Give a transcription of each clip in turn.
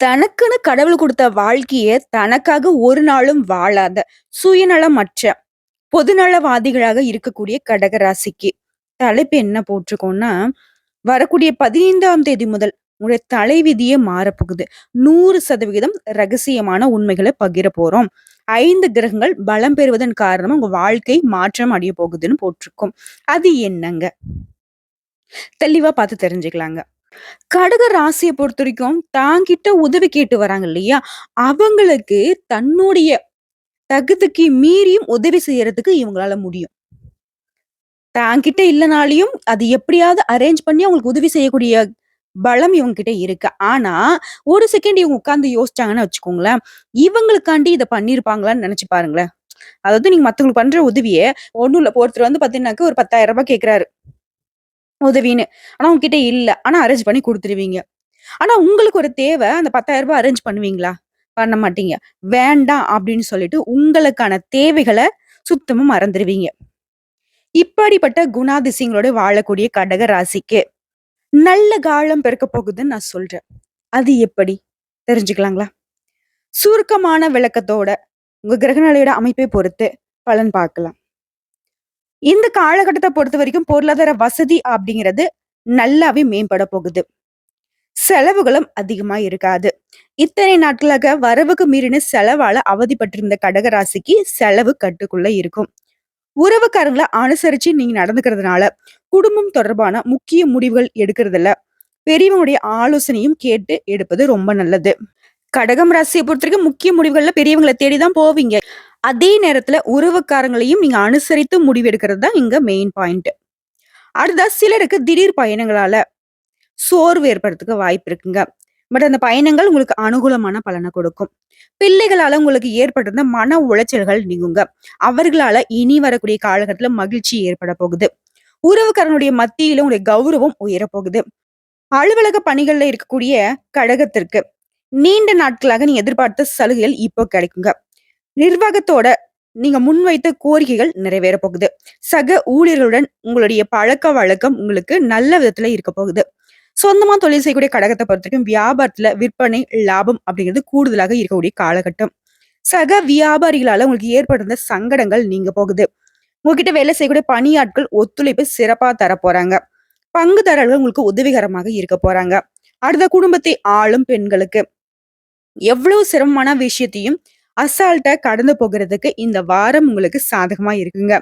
தனக்குன்னு கடவுள் குடுத்த வாழ்க்கைய தனக்காக ஒரு நாளும் வாழாத, சுயநலமற்ற, பொதுநலவாதிகளாக இருக்கக்கூடிய கடகராசிக்கு தலைப்பு என்ன போட்டிருக்கோம்னா, வரக்கூடிய 15ஆம் தேதி முதல் உங்களுடைய தலைவிதியே மாறப்போகுது. 100% ரகசியமான உண்மைகள பகிர போறோம். 5 கிரகங்கள் பலம் பெறுவதன் காரணமா உங்க வாழ்க்கை மாற்றம் அடைய போகுதுன்னு போட்டிருக்கோம். அது என்னங்க? தெளிவா பார்த்து தெரிஞ்சுக்கலாங்க. கடக ராசிய பொறுத்தவரைக்கும், தாங்கிட்ட உதவி கேட்டு வராங்க இல்லையா? அவங்களுக்கு தன்னுடைய தகுதிக்கு மீறியும் உதவி செய்யறதுக்கு இவங்களால முடியும். தாங்கிட்ட இல்லனாலயும், அது எப்படியாவது அரேஞ்ச் பண்ணி அவங்களுக்கு உதவி செய்யக்கூடிய பலம் இவங்க கிட்ட இருக்கு. ஆனா, ஒரு செகண்ட் இவங்க உட்கார்ந்து யோசிச்சாங்கன்னு வச்சுக்கோங்களேன், இவங்களுக்காண்டி இத பண்ணியிருப்பாங்களான்னு நெனச்சு பாருங்களேன். அதாவது நீங்க மத்தவங்களுக்கு பண்ற உதவிய ஒண்ணும் இல்ல. ஒருத்தர் வந்து பாத்தீங்கன்னாக்க ஒரு ரூ. 10,000 கேட்கிறாரு உதவின்னு. ஆனா உங்ககிட்ட இல்ல. ஆனா அரேஞ்ச் பண்ணி குடுத்துருவீங்க. ஆனா உங்களுக்கு ஒரு தேவ. அந்த ரூ. 10,000 அரேஞ்ச் பண்ணுவீங்களா? பண்ண மாட்டீங்க. வேண்டாம் அப்படின்னு சொல்லிட்டு உங்களுக்கான தேவைகள சுத்தமா மறந்துருவீங்க. இப்படிப்பட்ட குணாதிசயங்களோட வாழக்கூடிய கடக ராசிக்கு நல்ல காலம் பிறக்க போகுதுன்னு நான் சொல்றேன். அது எப்படி? தெரிஞ்சுக்கலாங்களா? சுருக்கமான விளக்கத்தோட உங்க கிரகநிலையோட அமைப்பை பொறுத்து பலன் பார்க்கலாம். இந்த காலகட்டத்த பொறுத்தவரைக்கும் பொருளாதார வசதி அப்படிங்கிறது நல்லாவே மேம்பட போகுது. செலவுகளும் அதிகமா இருக்காது. இத்தனை நாட்களாக வரவுக்கு மீறின செலவால அவதிப்பட்டிருந்த கடகராசிக்கு செலவு கட்டுக்குள்ள இருக்கும். உறவுக்காரங்கள அனுசரிச்சு நீங்க நடந்துக்கிறதுனால, குடும்பம் தொடர்பான முக்கிய முடிவுகள் எடுக்கிறதுல பெரியவங்களுடைய ஆலோசனையும் கேட்டு எடுப்பது ரொம்ப நல்லது. கடகம் ராசியை பொறுத்தவரைக்கும் முக்கிய முடிவுகள்ல பெரியவங்கள தேடி தான் போவீங்க. அதே நேரத்துல உறவுக்காரங்களையும் நீங்க அனுசரித்து முடிவு எடுக்கிறது தான் இங்க மெயின் பாயிண்ட். அடுத்ததா சிலருக்கு திடீர் பயணங்களால சோர்வு ஏற்படுறதுக்கு வாய்ப்பு இருக்குங்க. பட் அந்த பயணங்கள் உங்களுக்கு அனுகூலமான பலன கொடுக்கும். பிள்ளைகளால உங்களுக்கு ஏற்பட்டிருந்த மன உளைச்சல்கள் நீங்குங்க. அவர்களால இனி வரக்கூடிய காலகட்டத்துல மகிழ்ச்சி ஏற்பட போகுது. உறவுக்காரனுடைய மத்தியில உங்களுடைய கௌரவம் உயரப்போகுது. அலுவலக பணிகள்ல இருக்கக்கூடிய கடகத்திற்கு நீண்ட நாட்களாக நீங்க எதிர்பார்த்த சலுகைகள் இப்போ கிடைக்குங்க. நிர்வாகத்தோட நீங்க முன்வைத்த கோரிக்கைகள் நிறைவேற போகுது. சக ஊழியர்களுடன் உங்களுடைய பழக்க வழக்கம் உங்களுக்கு நல்ல விதத்துல இருக்க போகுது. சொந்தமா தொழில் செய்யக்கூடிய கடகத்தை பொறுத்தவரைக்கும் வியாபாரத்துல விற்பனை லாபம் அப்படிங்கிறது கூடுதலாக இருக்கக்கூடிய காலகட்டம். சக வியாபாரிகளால உங்களுக்கு ஏற்பட்டிருந்த சங்கடங்கள் நீங்க போகுது. உங்ககிட்ட வேலை செய்யக்கூடிய பணியாட்கள் ஒத்துழைப்பு சிறப்பா தர போறாங்க. பங்குதாரர்கள் உங்களுக்கு உதவிகரமாக இருக்க போறாங்க. அடுத்த குடும்பத்தை ஆளும் பெண்களுக்கு எவ்வளவு சிரமமான விஷயத்தையும் அசால்ட்டா கடந்து போகிறதுக்கு இந்த வாரம் உங்களுக்கு சாதகமா இருக்குங்க.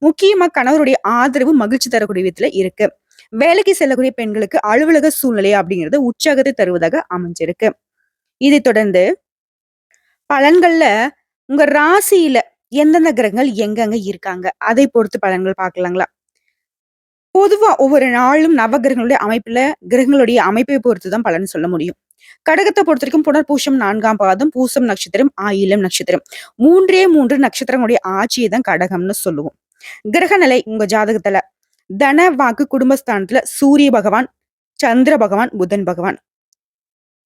முக்கியமா கணவருடைய ஆதரவு மகிழ்ச்சி தரக்கூடிய விதத்துல இருக்கு. வேலைக்கு செல்லக்கூடிய பெண்களுக்கு அலுவலக சூழ்நிலை அப்படிங்கிறது உற்சாகத்தை தருவதாக அமைஞ்சிருக்கு. இதை தொடர்ந்து பலன்கள்ல உங்க ராசியில எந்தெந்த கிரகங்கள் எங்கெங்க இருக்காங்க அதை பொறுத்து பலன்கள் பார்க்கலாங்களா? பொதுவா ஒவ்வொரு நாளும் நவகிரகங்களுடைய அமைப்புல கிரகங்களுடைய அமைப்பை பொறுத்து தான் பலன் சொல்ல முடியும். கடகத்தை பொறுத்த வரைக்கும் புனர்பூசம் 4ஆம் பாதம், பூசம் நட்சத்திரம், ஆயிலம் நட்சத்திரம். 3 நட்சத்திரங்களுடைய ஆட்சியை தான் கடகம்னு சொல்லுவோம். கிரக நிலை உங்க ஜாதகத்துல தன வாக்கு குடும்பஸ்தானத்துல சூரிய பகவான், சந்திர பகவான், புதன் பகவான்.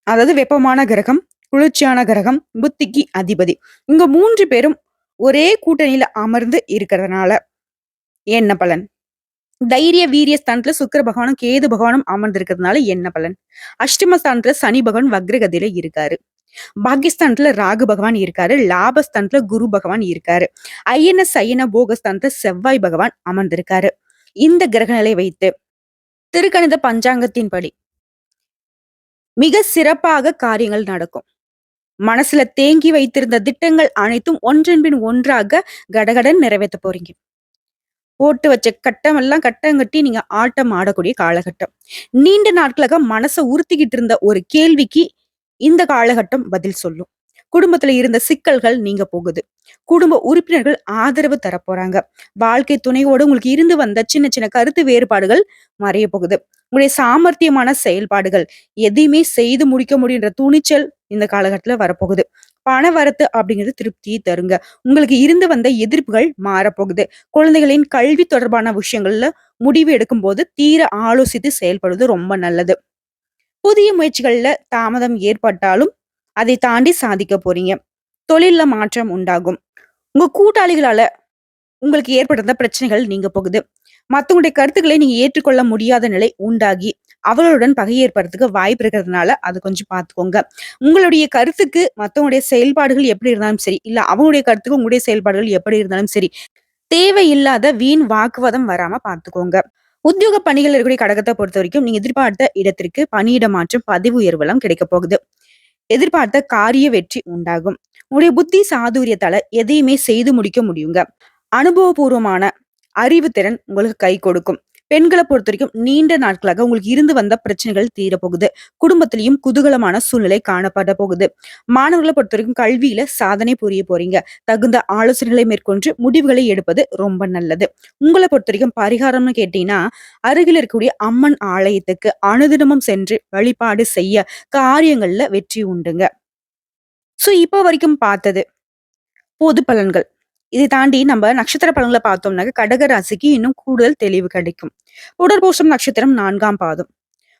அதாவது வெப்பமான கிரகம், குளிர்ச்சியான கிரகம், புத்திக்கு அதிபதி. இங்க 3 பேரும் ஒரே கூட்டணியில அமர்ந்து இருக்கிறதுனால என்ன பலன்? தைரிய வீரிய ஸ்தானத்துல சுக்கிர பகவானும் கேது பகவானும் அமர்ந்திருக்கிறதுனால என்ன பலன்? அஷ்டம ஸ்தானத்துல சனி பகவான் வக்ரகதியில இருக்காரு. பாகிஸ்தானத்துல ராகு பகவான் இருக்காரு. லாபஸ்தானத்துல குரு பகவான் இருக்காரு. ஐயன சயன போகஸ்தானத்துல செவ்வாய் பகவான் அமர்ந்திருக்காரு. இந்த கிரகநிலை வைத்து திருக்கணித பஞ்சாங்கத்தின்படி மிக சிறப்பாக காரியங்கள் நடக்கும். மனசுல தேங்கி வைத்திருந்த திட்டங்கள் அனைத்தும் ஒன்றன் பின் ஒன்றாக கடகடன் நிறைவேற்ற போறீங்க. போட்டு வச்ச கட்டமெல்லாம் கட்டம் கட்டி நீங்க ஆட்டம் ஆடக்கூடிய காலகட்டம். நீண்ட நாட்களாக மனசை உறுத்திக்கிட்டு இருந்த ஒரு கேள்விக்கு இந்த காலகட்டம் பதில் சொல்லும். குடும்பத்துல இருந்த சிக்கல்கள் நீங்க போகுது. குடும்ப உறுப்பினர்கள் ஆதரவு தரப்போறாங்க. வாழ்க்கை துணையோடு உங்களுக்கு இருந்து வந்த சின்ன சின்ன கருத்து வேறுபாடுகள் மறைய போகுது. உங்களுடைய சாமர்த்தியமான செயல்பாடுகள் எதையுமே செய்து முடிக்க முடியுன்ற துணிச்சல் இந்த காலகட்டத்துல வரப்போகுது. பண வரத்து அப்படிங்கிறது திருப்தியை தருங்க. உங்களுக்கு இருந்து வந்த எதிர்ப்புகள் மாறப்போகுது. குழந்தைகளின் கல்வி தொடர்பான விஷயங்கள்ல முடிவு எடுக்கும் போது தீர ஆலோசித்து செயல்படுவது ரொம்ப நல்லது. புதிய முயற்சிகள்ல தாமதம் ஏற்பட்டாலும் அதை தாண்டி சாதிக்க போறீங்க. தொழில்ல மாற்றம் உண்டாகும். உங்க கூட்டாளிகளால உங்களுக்கு ஏற்பட்டிருந்த பிரச்சனைகள் நீங்க போகுது. மத்தவங்களுடைய கருத்துக்களை நீங்க ஏற்றுக்கொள்ள முடியாத நிலை உண்டாகி அவர்களுடன் பகை ஏற்படுறதுக்கு வாய்ப்பு இருக்கிறதுனால அது கொஞ்சம் பார்த்துக்கோங்க. உங்களுடைய கருத்துக்கு மத்தவங்களுடைய செயல்பாடுகள் எப்படி இருந்தாலும் சரி, இல்ல அவங்களுடைய கருத்துக்கு உங்களுடைய செயல்பாடுகள் எப்படி இருந்தாலும் சரி, தேவையில்லாத வீண் வாக்குவாதம் வராம பார்த்துக்கோங்க. உத்தியோக பணிகள் இருக்கக்கூடிய கடகத்த பொறுத்தவரைக்கும், நீங்க எதிர்பார்த்த இடத்திற்கு பணியிட மாற்றம், பதவி உயர்வெல்லாம் கிடைக்கப் போகுது. எதிர்பார்த்த காரிய வெற்றி உண்டாகும். உங்களுடைய புத்தி சாதுரியத்தால எதையுமே செய்து முடிக்க முடியுங்க. அனுபவபூர்வமான அறிவுத்திறன் உங்களுக்கு கை கொடுக்கும். பெண்கள பொறுத்தவரைக்கும் நீண்ட நாட்களாக உங்களுக்கு இருந்து வந்த பிரச்சனைகள் தீரப்போகுது. குடும்பத்திலயும் குதூகலமான சூழ்நிலை காணப்பட போகுது. மாணவர்கள பொறுத்தவரைக்கும் கல்வியில சாதனை புரிய போறீங்க. தகுந்த ஆலோசனைகளை மேற்கொண்டு முடிவுகளை எடுப்பது ரொம்ப நல்லது. உங்கள பொறுத்தவரைக்கும் பரிகாரம்னு கேட்டீங்கன்னா, அருகில் இருக்கக்கூடிய அம்மன் ஆலயத்துக்கு அனுதினமும் சென்று வழிபாடு செய்ய காரியங்கள்ல வெற்றி உண்டுங்க. இப்போ வரைக்கும் பார்த்தது பொது பலன்கள். இதை தாண்டி நம்ம நட்சத்திர பலன்கள பார்த்தோம்னாக்க, கடக ராசிக்கு இன்னும் கூடுதல் தெளிவு கிடைக்கும். புனர்பூசம் நட்சத்திரம் 4ஆம் பாதம்.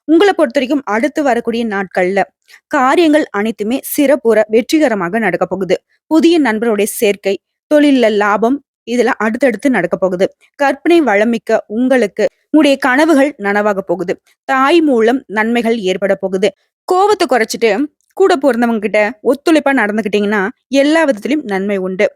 உங்கள பொறுத்தவரைக்கும் அடுத்து வரக்கூடிய நாட்கள்ல காரியங்கள் அனைத்துமே சிறப்புற வெற்றிகரமாக நடக்கப் போகுது. புதிய நண்பருடைய சேர்க்கை, தொழில்ல லாபம் இதெல்லாம் அடுத்தடுத்து நடக்கப் போகுது. கற்பனை வளமிக்க உங்களுக்கு உங்களுடைய கனவுகள் நனவாக போகுது. தாய் மூலம் நன்மைகள் ஏற்பட போகுது. கோவத்த குறைச்சிட்டு கூட பொறந்தவங்க கிட்ட ஒத்துழைப்பா நடந்துக்கிட்டீங்கன்னா, எல்லா விதத்திலும் நன்மை உண்டு.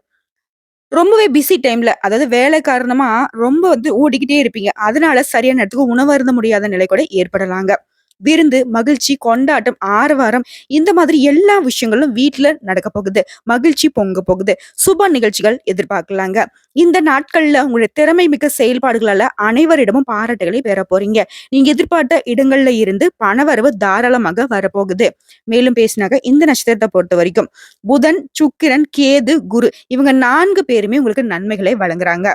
ரொம்பவே பிஸி டைம்ல, அதாவது வேலை காரணமா ரொம்ப ஓடிக்கிட்டே இருப்பீங்க. அதனால சரியான நேரத்துக்கு உணவு அருந்த முடியாத நிலை கூட ஏற்படலாங்க. விருந்து, மகிழ்ச்சி, கொண்டாட்டம், ஆரவாரம் இந்த மாதிரி எல்லா விஷயங்களும் வீட்ல நடக்க போகுது. மகிழ்ச்சி பொங்க போகுது. சுப நிகழ்ச்சிகள் எதிர்பார்க்கலாங்க. இந்த நாட்கள்ல உங்களுடைய திறமை மிக்க செயல்பாடுகளால அனைவரிடமும் பாராட்டுகளை பெற போறீங்க. நீங்க எதிர்பார்த்த இடங்கள்ல இருந்து பணவரவு தாராளமாக வரப்போகுது. மேலும் பேசினாக்க இந்த நட்சத்திரத்தை பொறுத்த வரைக்கும் புதன், சுக்கிரன், கேது, குரு இவங்க 4 பேருமே உங்களுக்கு நன்மைகளை வழங்குறாங்க.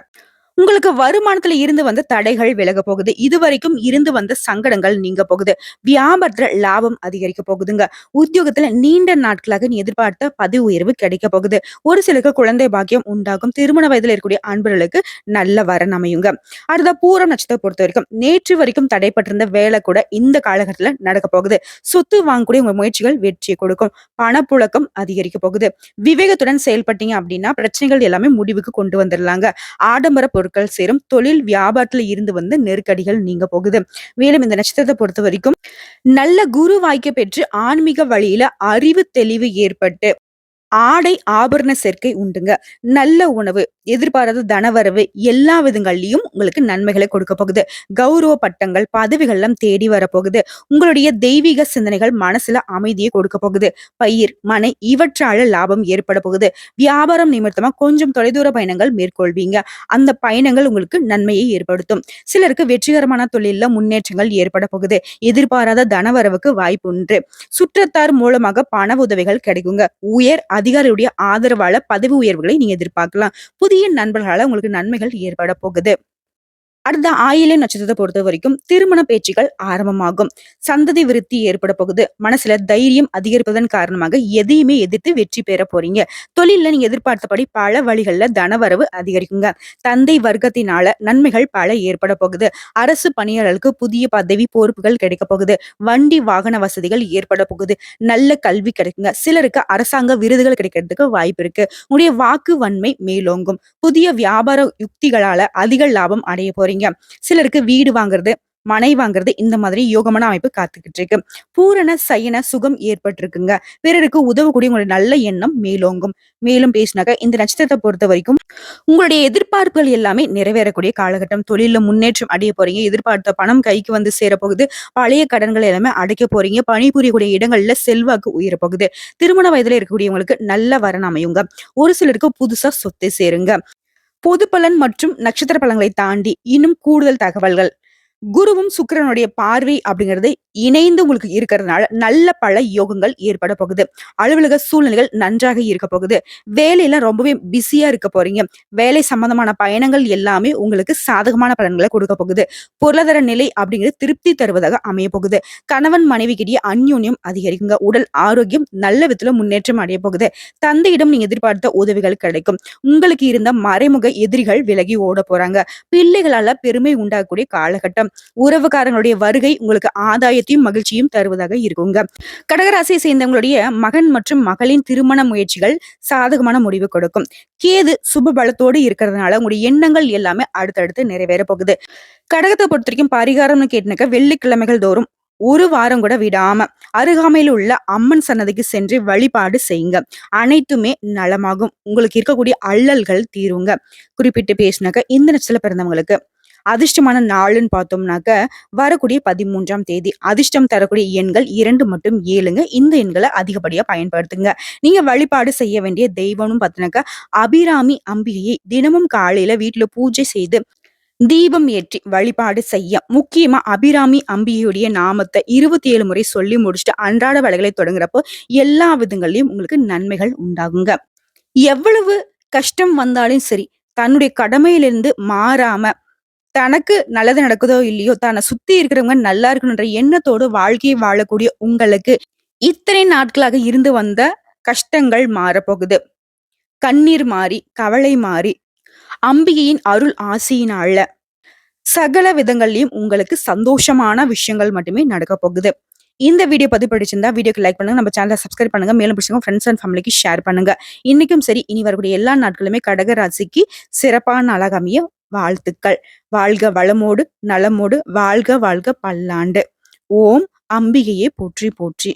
உங்களுக்கு வருமானத்துல இருந்து வந்த தடைகள் விலக போகுது. இதுவரைக்கும் இருந்து வந்த சங்கடங்கள் நீங்க போகுது. வியாபாரத்துல லாபம் அதிகரிக்க போகுதுங்க. உத்தியோகத்துல நீண்ட நாட்களாக நீ எதிர்பார்த்த பதவி உயர்வு கிடைக்க போகுது. ஒரு சிலருக்கு குழந்தை பாக்கியம் உண்டாகும். திருமண வயதுல இருக்கக்கூடிய அன்பர்களுக்கு நல்ல வரன் அமையுங்க. அடுத்த பூரம் நட்சத்திரத்தை பொறுத்த வரைக்கும் நேற்று வரைக்கும் தடைப்பட்டிருந்த வேலை கூட இந்த காலகட்டத்துல நடக்க போகுது. சொத்து வாங்கக்கூடிய உங்க முயற்சிகள் வெற்றியை கொடுக்கும். பணப்புழக்கம் அதிகரிக்க போகுது. விவேகத்துடன் செயல்பட்டீங்க அப்படின்னா பிரச்சனைகள் எல்லாமே முடிவுக்கு கொண்டு வந்துடலாங்க. ஆடம்பர பொருட்கள் சேரும். தொழில் வியாபாரத்துல இருந்து நெருக்கடிகள் நீங்க போகுது. மேலும் இந்த நட்சத்திரத்தை பொறுத்த வரைக்கும் நல்ல குரு வாய்க்க பெற்று ஆன்மீக வழியில அறிவு தெளிவு ஏற்பட்டு ஆடை ஆபரண சேர்க்கை உண்டுங்க. நல்ல உணவு, எதிர்பாராத தனவரவு எல்லா விதங்கள்லயும் உங்களுக்கு நன்மைகளை கொடுக்க போகுது. கௌரவ பட்டங்கள், பதவிகள் எல்லாம் தேடி வரப்போகுது. உங்களுடைய தெய்வீக சிந்தனைகள் மனசுல அமைதியை கொடுக்க போகுது. பயிர், மனை இவற்றால லாபம் ஏற்பட போகுது. வியாபாரம் நிமித்தமா கொஞ்சம் தொலைதூர பயணங்கள் மேற்கொள்வீங்க. அந்த பயணங்கள் உங்களுக்கு நன்மையை ஏற்படுத்தும். சிலருக்கு வெற்றிகரமான தொழில்ல முன்னேற்றங்கள் ஏற்பட போகுது. எதிர்பாராத தனவரவுக்கு வாய்ப்பு உண்டு. சுற்றத்தார் மூலமாக பண உதவிகள் கிடைக்குங்க. உயர் அதிகாரியுடைய ஆதரவால பதவி உயர்வுகளை நீங்க எதிர்பார்க்கலாம். புதிய நண்பர்களால உங்களுக்கு நன்மைகள் ஏற்பட போகுது. அடுத்த ஆயில்யம் நட்சத்திரத்தை பொறுத்த வரைக்கும் திருமண பேச்சுகள் ஆரம்பமாகும். சந்ததி விருத்தி ஏற்பட போகுது. மனசுல தைரியம் அதிகரிப்பதன் காரணமாக எதையுமே எதிர்த்து வெற்றி பெற போறீங்க. தொழில்ல நீங்க எதிர்பார்த்தபடி பல வழிகள்ல தனவரவு அதிகரிக்குங்க. தந்தை வர்க்கத்தினால நன்மைகள் பல ஏற்பட போகுது. அரசு பணியாளர்களுக்கு புதிய பதவி பொறுப்புகள் கிடைக்க போகுது. வண்டி வாகன வசதிகள் ஏற்பட போகுது. நல்ல கல்வி கிடைக்குங்க. சிலருக்கு அரசாங்க விருதுகள் கிடைக்கிறதுக்கு வாய்ப்பு இருக்கு. உங்களுடைய வாக்கு வன்மை மேலோங்கும். புதிய வியாபார யுக்திகளால அதிக லாபம் அடைய போறீங்க. சிலருக்கு வீடு வாங்குறது, மனை வாங்குறது இந்த மாதிரி யோகமான அமைப்பு காத்துக்கிட்டு இருக்கு. பூரண சயன சுகம் ஏற்பட்டிருக்குங்க. பிறருக்கு உதவக்கூடிய உங்களுடைய நல்ல எண்ணம் மேலோங்கும். மேலும் பேசினாக்க இந்த நட்சத்திரத்தை பொறுத்த வரைக்கும் உங்களுடைய எதிர்பார்ப்புகள் எல்லாமே நிறைவேறக்கூடிய காலகட்டம். தொழில முன்னேற்றம் அடைய போறீங்க. எதிர்பார்த்த பணம் கைக்கு சேரப்போகுது. பழைய கடன்கள் எல்லாமே அடைக்க போறீங்க. பணிபுரியக்கூடிய இடங்கள்ல செல்வாக்கு உயர போகுது. திருமண வயதுல இருக்கக்கூடியவங்களுக்கு நல்ல வரன் அமையுங்க. ஒரு சிலருக்கு புதுசா சொத்து சேருங்க. பொது பலன் மற்றும் நட்சத்திர பலன்களை தாண்டி இன்னும் கூடுதல் தகவல்கள். குருவும் சுக்கிரனுடைய பார்வை அப்படிங்கிறது இணைந்து உங்களுக்கு இருக்கிறதுனால நல்ல பல யோகங்கள் ஏற்பட போகுது. அலுவலக சூழ்நிலைகள் நன்றாக இருக்க போகுது. வேலையில ரொம்பவே பிஸியா இருக்க போறீங்க. வேலை சம்பந்தமான பயணங்கள் எல்லாமே உங்களுக்கு சாதகமான பலன்களை கொடுக்க போகுது. பொருளாதார நிலை அப்படிங்கிறது திருப்தி தருவதாக அமைய போகுது. கணவன் மனைவிக்கிடையே அந்யோன்யம் அதிகரிக்குங்க. உடல் ஆரோக்கியம் நல்ல விதத்துல முன்னேற்றம் அடைய போகுது. தந்தையிடம் நீங்க எதிர்பார்த்த உதவிகள் கிடைக்கும். உங்களுக்கு இருந்த மறைமுக எதிரிகள் விலகி ஓட போறாங்க. பிள்ளைகளால பெருமை உண்டாகக்கூடிய காலகட்டம். உறவுக்காரங்களுடைய வருகை உங்களுக்கு ஆதாயத்தையும் மகிழ்ச்சியும் தருவதாக இருக்குங்க. கடகராசியை சேர்ந்தவங்களுடைய மகன் மற்றும் மகளின் திருமண முயற்சிகள் சாதகமான முடிவு கொடுக்கும். கேது சுப பலத்தோடு இருக்கிறதுனால உங்களுடைய எண்ணங்கள் எல்லாமே அடுத்தடுத்து நிறைவேற போகுது. கடகத்தை பொறுத்த வரைக்கும் பரிகாரம்னு கேட்டினாக்க வெள்ளிக்கிழமைகள் தோறும் ஒரு வாரம் கூட விடாம அருகாமையில் உள்ள அம்மன் சன்னதிக்கு சென்று வழிபாடு செய்யுங்க. அனைத்துமே நலமாகும். உங்களுக்கு இருக்கக்கூடிய அல்லல்கள் தீருங்க. குறிப்பிட்டு பேசினாக்க இந்த நட்சத்திரத்துல பிறந்தவங்களுக்கு அதிர்ஷ்டமான நாளுன்னு பார்த்தோம்னாக்க வரக்கூடிய 13ஆம் தேதி. அதிர்ஷ்டம் தரக்கூடிய எண்கள் 2 மற்றும் 7ங்க. இந்த எண்களை அதிகப்படியா பயன்படுத்துங்க. நீங்க வழிபாடு செய்ய வேண்டிய தெய்வம்னு பார்த்தீங்கன்னாக்க அபிராமி அம்பிகையை தினமும் காலையில வீட்டுல பூஜை செய்து தீபம் ஏற்றி வழிபாடு செய்ய, முக்கியமா அபிராமி அம்பிகையுடைய நாமத்தை 27 முறை சொல்லி முடிச்சுட்டு அன்றாட வேலைகளை தொடங்குறப்போ எல்லா விதங்கள்லயும் உங்களுக்கு நன்மைகள் உண்டாகுங்க. எவ்வளவு கஷ்டம் வந்தாலும் சரி, தன்னுடைய கடமையிலிருந்து மாறாம தனக்கு நல்லது நடக்குதோ இல்லையோ, தன்னை சுத்தி இருக்கிறவங்க நல்லா இருக்கணுன்ற எண்ணத்தோடு வாழ்க்கையை வாழக்கூடிய உங்களுக்கு இத்தனை நாட்களாக இருந்து வந்த கஷ்டங்கள் மாறப்போகுது. கண்ணீர் மாறி, கவலை மாறி, அம்பிகையின் அருள் ஆசியினால சகல விதங்கள்லயும் உங்களுக்கு சந்தோஷமான விஷயங்கள் மட்டுமே நடக்க போகுது. இந்த வீடியோ பதிவு பிடிச்சிருந்தா வீடியோக்கு லைக் பண்ணுங்க, நம்ம சேனலை சப்ஸ்கிரைப் பண்ணுங்க, மேலும் பிடிச்சவங்க ஃப்ரெண்ட்ஸ் அண்ட் ஃபேமிலிக்கு ஷேர் பண்ணுங்க. இன்னைக்கும் சரி, இனி வரக்கூடிய எல்லா நாட்களுமே கடக ராசிக்கு சிறப்பான நாளாக அமைய வாழ்த்துக்கள். வாழ்க வளமோடு நலமோடு, வாழ்க வாழ்க பல்லாண்டு. ஓம் அம்பிகையே போற்றி போற்றி.